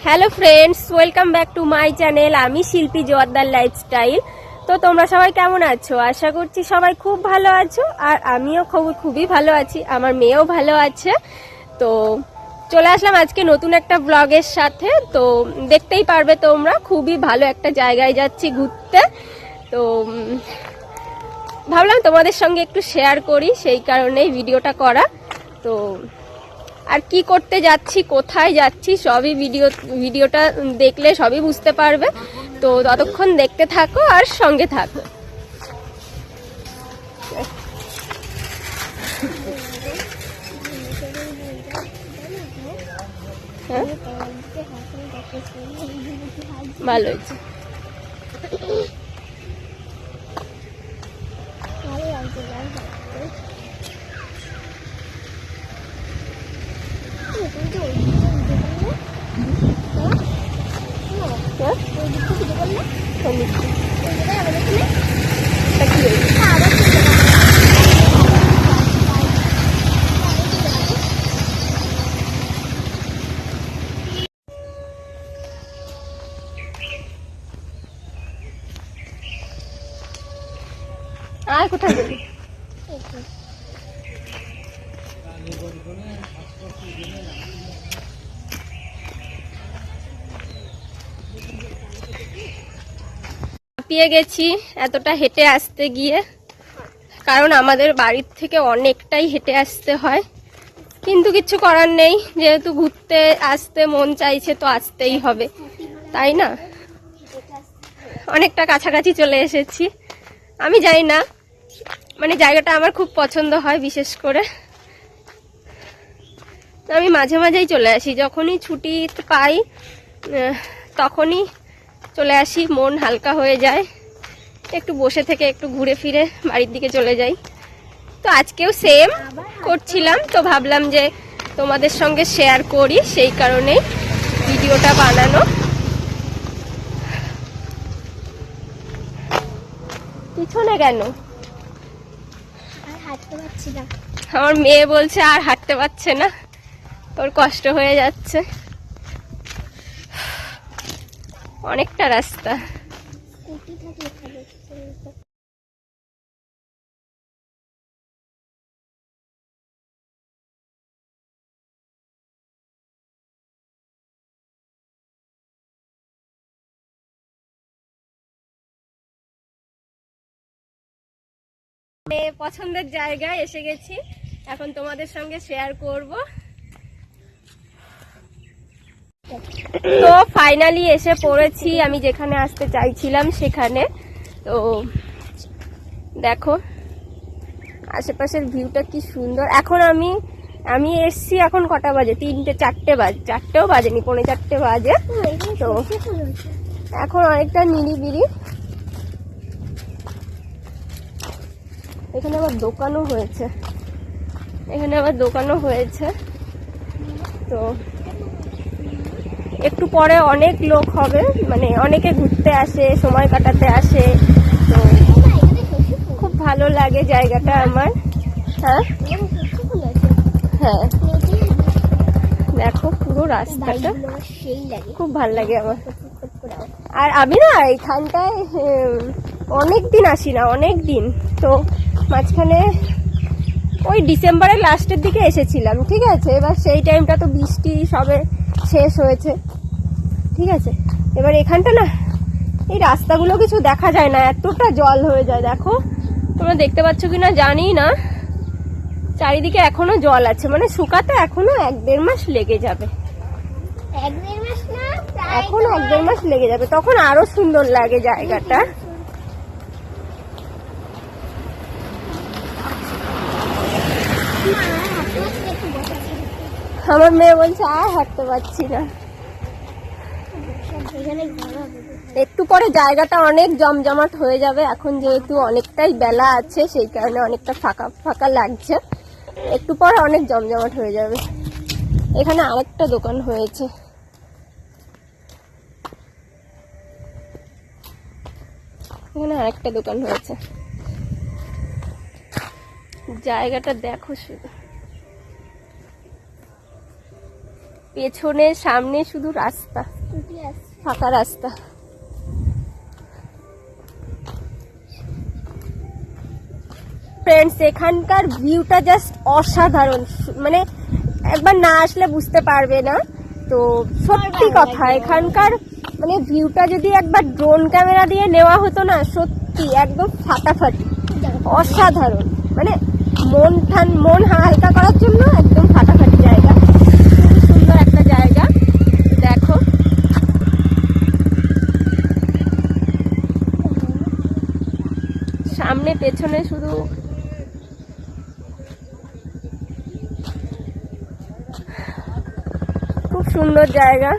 Hello friends, welcome back to my channel. আমি শিল্পী Joardar lifestyle. তো তোমরা সবাই কেমন আছো? আশা করছি সবাই খুব ভালো আছো, আর আমিও খুবই ভালো আছি, আমার মেয়েও ভালো আছে। তো চলে আসলাম আজকে নতুন একটা ব্লগের সাথে। তো দেখতেই পারবে তোমরা, খুবই ভালো একটা জায়গায় যাচ্ছি ঘুরতে। তো ভাবলাম তোমাদের সঙ্গে একটু শেয়ার করি, সেই কারণেই ভিডিওটা করা। তো আর কি করতে যাচ্ছি, কোথায় যাচ্ছি, সবই ভিডিওটা দেখলে সবই বুঝতে পারবে। তো ততক্ষণ দেখতে থাকো আর সঙ্গে থাকো। হ্যাঁ, ভালো হয়েছে। আর কোথায় যাবি? হাঁপিয়ে গেছি এতটা হেঁটে আসতে গিয়ে, কারণ আমাদের বাড়ির থেকে অনেকটাই হেঁটে আসতে হয়। কিন্তু কিছু করার নেই, যেহেতু ঘুরতে আসতে মন চাইছে তো আসতেই হবে, তাই না? অনেকটা কাছাকাছি চলে এসেছি। আমি জানি না, মানে জায়গাটা আমার খুব পছন্দ হয়, বিশেষ করে আমি মাঝে মাঝেই চলে আসি, যখনই ছুটি পাই তখনই চলে আসি। মন হালকা হয়ে যায়, একটু বসে থেকে একটু ঘুরে ফিরে বাড়ির দিকে চলে যাই। তো আজকেও সেম করছিলাম, তো ভাবলাম যে তোমাদের সঙ্গে শেয়ার করি, সেই কারণেই ভিডিওটা বানানো। পিছনে কেন? আমার মেয়ে বলছে আর হাঁটতে পারছে না, ওর কষ্ট হয়ে যাচ্ছে, অনেকটা রাস্তা। পছন্দের জায়গায় এসে গেছি, এখন তোমাদের সঙ্গে শেয়ার করব। তো ফাইনালি এসে পড়েছি আমি যেখানে আসতে চাইছিলাম সেখানে। তো দেখো আশেপাশের ভিউটা কি সুন্দর। এখন আমি এসছি, এখন কটা বাজে? 3-4 বাজে, 4টেও বাজেনি, 3:45 বাজে। তো এখন অনেকটা নিরিবিলি। এখানে আবার দোকানও হয়েছে। তো একটু পরে অনেক লোক হবে, মানে অনেকে ঘুরতে আসে, সময় কাটাতে আসে। তো খুব ভালো লাগে জায়গাটা আমার। হ্যাঁ হ্যাঁ, দেখো পুরো রাস্তাটা খুব ভালো লাগে আমার। আর আমি না এইখানটায় অনেক দিন আসি না, অনেক দিন। তো মাঝখানে ওই ডিসেম্বরের লাস্টের দিকে এসেছিলাম, ঠিক আছে। এবার সেই টাইমটা তো বৃষ্টি সবে শেষ হয়েছে, ঠিক আছে। এবার এখানটা না, এই রাস্তাগুলো কিছু দেখা যায় না, এতটা জল হয়ে যায়। দেখো তোমরা দেখতে পাচ্ছ কিনা জানি না, চারিদিকে এখনো জল আছে, মানে শুকাতে এখনো 1-1.5 মাস লেগে যাবে। 1-1.5 মাস না, এখনো 1-1.5 মাস লেগে যাবে, তখন আরো সুন্দর লাগে জায়গাটা। আমার মেয়ে বলছে আর হাঁটতে পারছি না। একটু পরে জায়গাটা অনেক জমজমাট হয়ে যাবে, এখন যেহেতু অনেকটাই বেলা আছে সেই কারণে অনেকটা ফাঁকা ফাঁকা লাগছে। একটু পরে অনেক জমজমাট হয়ে যাবে। এখানে আরেকটা দোকান হয়েছে, জায়গাটা দেখো শুধু। পেছনে সামনে শুধু রাস্তা, ফাঁকা রাস্তা। ফ্রেন্ডস, এখানকার ভিউটা জাস্ট অসাধারণ, মানে একবার না আসলে বুঝতে পারবে না। তো সত্যি কথা, এখানকার মানে ভিউটা যদি একবার ড্রোন ক্যামেরা দিয়ে নেওয়া হতো না, সত্যি একদম ফাটাফাটি, অসাধারণ। মানে মন হালকা করার জন্য একদম ফাটাফাটি জায়গা, খুব সুন্দর একটা জায়গা। দেখো সামনে পেছনে শুধু খুব সুন্দর জায়গা।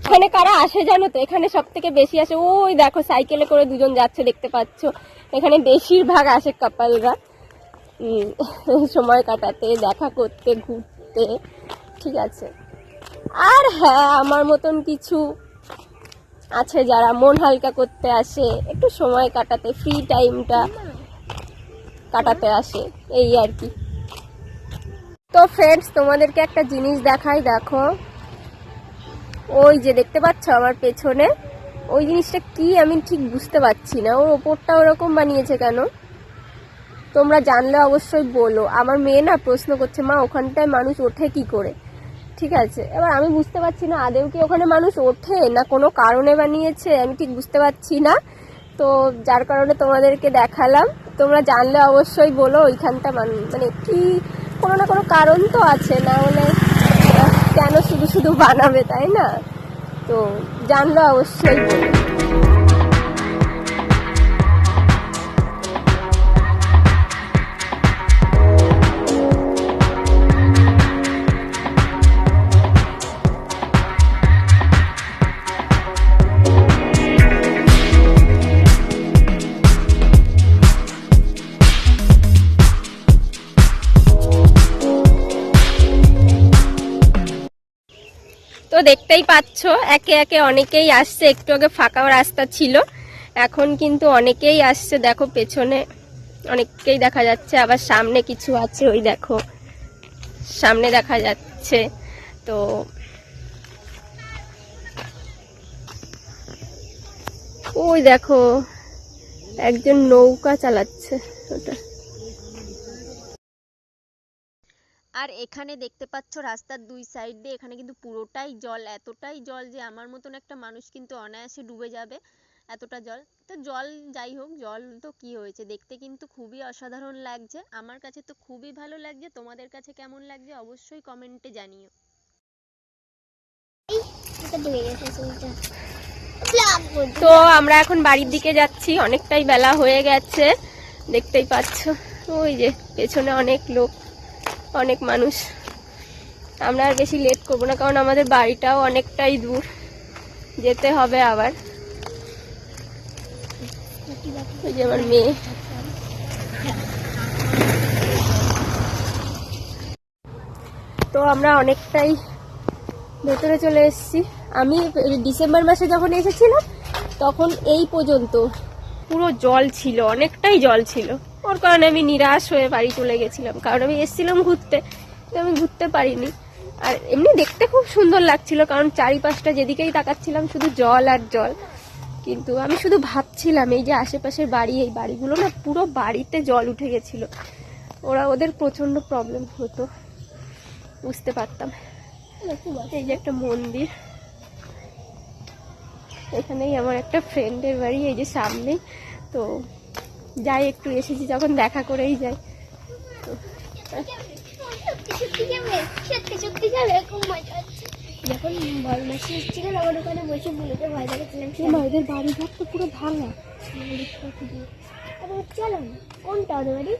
এখানে কারা আসে জানো তো? এখানে সব থেকে বেশি আসে, ওই দেখো সাইকেলে করে দুজন যাচ্ছে দেখতে পাচ্ছ। এখানে বেশিরভাগ আসে কাপালরা সময় কাটাতে, দেখা করতে, ঘুরতে, ঠিক আছে। আর হ্যাঁ, আমার মতন কিছু আছে যারা মন হালকা করতে আসে, একটু সময় কাটাতে, ফ্রি টাইমটা কাটাতে আসে, এই আর কি। তো ফ্রেন্ডস, তোমাদেরকে একটা জিনিস দেখাই, দেখো ওই যে দেখতে পাচ্ছ আমার পেছনে, ওই জিনিসটা কি আমি ঠিক বুঝতে পারছি না। ওর ওপরটা ওরকম বানিয়েছে কেন, তোমরা জানলে অবশ্যই বলো। আমার মেয়ে না প্রশ্ন করছে, মা ওখানটায় মানুষ ওঠে কি করে? ঠিক আছে, এবার আমি বুঝতে পারছি না আদেও কি ওখানে মানুষ ওঠে না কোনো কারণে বানিয়েছে, আমি ঠিক বুঝতে পারছি না। তো যার কারণে তোমাদেরকে দেখালাম, তোমরা জানলে অবশ্যই বলো ওইখানটা মানে কি, কোনো না কোনো কারণ তো আছে, না হলে কেন শুধু শুধু বানাবে, তাই না? তো জানলে অবশ্যই বলো। তো দেখতেই পাচ্ছ একে একে অনেকেই আসছে, একটু আগে ফাঁকা রাস্তা ছিল, এখন কিন্তু অনেকেই আসছে। দেখো পেছনে অনেককেই দেখা যাচ্ছে, আবার সামনে কিছু আছে, ওই দেখো সামনে দেখা যাচ্ছে। তো ওই দেখো একজন নৌকা চালাচ্ছে ওটা। আর এখানে দেখতে পাচ্ছ রাস্তার দুই সাইড দিয়ে এখানে কিন্তু পুরোটাই জল, এতটাই জল যে আমার মতন একটা মানুষ কিন্তু অনায়াসে ডুবে যাবে, এতটা জল। তো জল যাই হোক, জল তো কি হয়েছে, দেখতে কিন্তু খুবই অসাধারণ লাগছে, আমার কাছে তো খুবই ভালো লাগছে। তোমাদের কাছে কেমন লাগছে অবশ্যই কমেন্টে জানিও। তো আমরা এখন বাড়ির দিকে যাচ্ছি, অনেকটাই বেলা হয়ে গেছে, দেখতেই পাচ্ছ ওই যে পেছনে অনেক লোক, অনেক মানুষ। আমরা আর বেশি লেট করবো না, কারণ আমাদের বাড়িটাও অনেকটাই দূর, যেতে হবে আবার। ওই যে আমার মেয়ে। তো আমরা অনেকটাই ভেতরে চলে এসেছি। আমি ডিসেম্বর মাসে যখন এসেছিলাম তখন এই পর্যন্ত পুরো জল ছিল, অনেকটাই জল ছিল। ওর কারণে আমি নিরাশ হয়ে বাড়ি চলে গেছিলাম, কারণ আমি এসেছিলাম ঘুরতে, তো আমি ঘুরতে পারিনি। আর এমনি দেখতে খুব সুন্দর লাগছিল, কারণ চারিপাশটা যেদিকেই তাকাচ্ছিলাম শুধু জল আর জল। কিন্তু আমি শুধু ভাবছিলাম এই যে আশেপাশের বাড়ি, এই বাড়িগুলো না পুরো বাড়িতে জল উঠে গেছিল, ওদের প্রচন্ড প্রবলেম হতো, বুঝতে পারতাম। এই যে একটা মন্দির, এখানেই আমার একটা ফ্রেন্ডের বাড়ি, এই যে সামনে। তো যাই, একটু এসেছি যখন দেখা করেই যাই। তো যখন বড় মাসি এসেছিলেন আমার ওখানে বসে বলেতে ভয় দেখাচ্ছিলাম, ভাইদের বাড়ি ঘর তো পুরো ভাঙা। চলো কোনটা ওদের বাড়ি?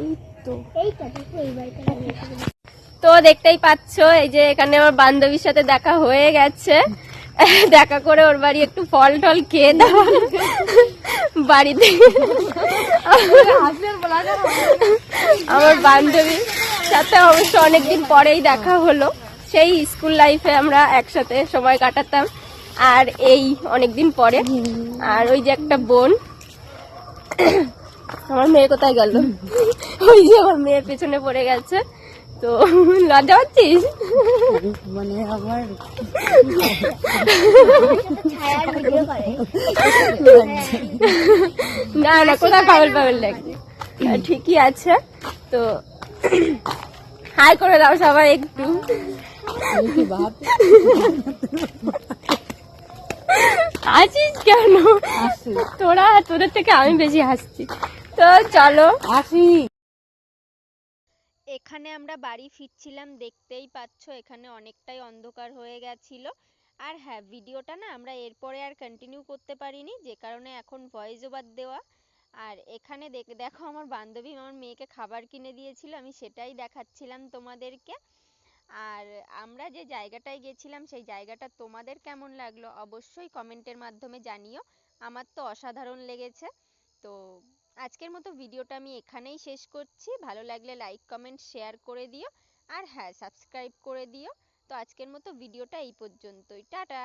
এই তো এইটা দেখো, এই বাড়িটা। তো দেখতেই পাচ্ছ এই যে এখানে আমার বান্ধবীর সাথে দেখা হয়ে গেছে, দেখা করে ওর বাড়ি একটু ফল টল খেয়ে দেওয়া বাড়িতে। আমার বান্ধবীর সাথে অবশ্য অনেকদিন পরেই দেখা হলো, সেই স্কুল লাইফে আমরা একসাথে সময় কাটাতাম, আর এই অনেকদিন পরে। আর ওই যে একটা বোন, আমার মেয়ে কোথায় গেল, ওই যে আমার মেয়ের পেছনে পড়ে গেছে। তো লজ্জা পাচ্ছিস? মানে আমার ছায়ার ভিডিও করে না না, কোথায় পাগল পাগল লাগছে। ঠিকই আছে। তো হাই করে দাও সবাই একটু। হাসিস কেন? তোদের থেকে আমি বেশি হাসছি। তো চলো আসি। এখানে আমরা বাড়ি ফিরছিলাম, দেখতেই পাচ্ছ এখানে অনেকটাই অন্ধকার হয়ে গেছিল। আর হ্যাঁ, ভিডিওটা না আমরা এরপরে আর কন্টিনিউ করতে পারিনি, যে কারণে এখন ভয়েস ওভার দেওয়া। আর এখানে দেখো আমার বান্ধবী আমার মেয়েকে খাবার কিনে দিয়েছিল, আমি সেটাই দেখাচ্ছিলাম তোমাদেরকে। আর আমরা যে জায়গাটায় গেছিলাম সেই জায়গাটা তোমাদের কেমন লাগলো অবশ্যই কমেন্টের মাধ্যমে জানিও। আমার তো অসাধারণ লেগেছে। তো আজকের মতো ভিডিওটা আমি এখানেই শেষ করছি। ভালো লাগলে লাইক কমেন্ট শেয়ার করে দিও। আর হ্যাঁ, সাবস্ক্রাইব করে দিও। তো আজকের মতো ভিডিওটা এই পর্যন্তই। টাটা।